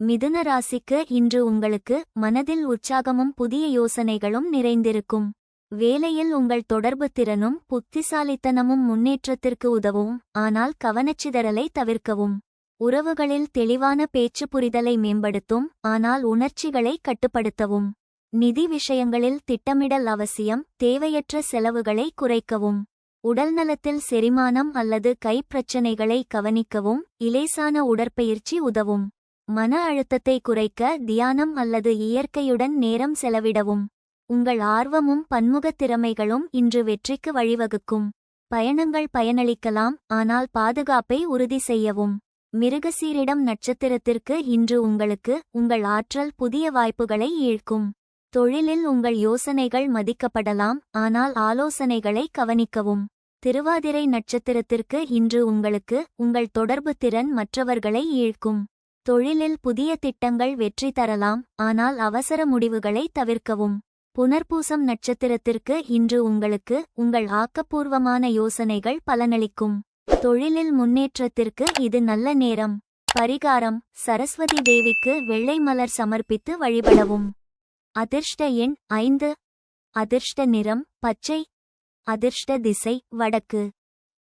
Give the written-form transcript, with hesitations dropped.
மிதுன ராசிக்கு இன்று உங்களுக்கு மனதில் உற்சாகமும் புதிய யோசனைகளும் நிறைந்திருக்கும். வேலையில் உங்கள் தொடர்பு திறனும் புத்திசாலித்தனமும் முன்னேற்றத்திற்கு உதவும். ஆனால் கவனச்சிதறலை தவிர்க்கவும். உறவுகளில் தெளிவான பேச்சு புரிதலை மேம்படுத்தும். ஆனால் உணர்ச்சிகளை கட்டுப்படுத்தவும். நிதி விஷயங்களில் திட்டமிடல் அவசியம். தேவையற்ற செலவுகளை குறைக்கவும். உடல்நலத்தில் செரிமானம் அல்லது கைப்பிரச்சனைகளை கவனிக்கவும். இலேசான உடற்பயிற்சி உதவும். மன அழுத்தத்தை குறைக்க தியானம் அல்லது இயற்கையுடன் நேரம் செலவிடவும். உங்கள் ஆர்வமும் பன்முகத் திறமைகளும் இன்று வெற்றிக்கு வழிவகுக்கும். பயணங்கள் பயனளிக்கலாம். ஆனால் பாதுகாப்பை உறுதி செய்யவும். மிருகசீரிடம் நட்சத்திரத்திற்கு இன்று உங்களுக்கு உங்கள் ஆற்றல் புதிய வாய்ப்புகளை ஈர்க்கும். தொழிலில் உங்கள் யோசனைகள் மதிக்கப்படலாம். ஆனால் ஆலோசனைகளை கவனிக்கவும். திருவாதிரை நட்சத்திரத்திற்கு இன்று உங்களுக்கு உங்கள் தொடர்பு திறன் மற்றவர்களை ஈர்க்கும். தொழிலில் புதிய திட்டங்கள் வெற்றி தரலாம். ஆனால் அவசர முடிவுகளை தவிர்க்கவும். புனர்பூசம் நட்சத்திரத்திற்கு இன்று உங்களுக்கு உங்கள் ஆக்கப்பூர்வமான யோசனைகள் பலனளிக்கும். தொழிலில் முன்னேற்றத்திற்கு இது நல்ல நேரம். பரிகாரம்: சரஸ்வதி தேவிக்கு வெள்ளை மலர் சமர்ப்பித்து வழிபடவும். அதிர்ஷ்ட எண் 5. அதிர்ஷ்ட நிறம் பச்சை. அதிர்ஷ்ட திசை வடக்கு.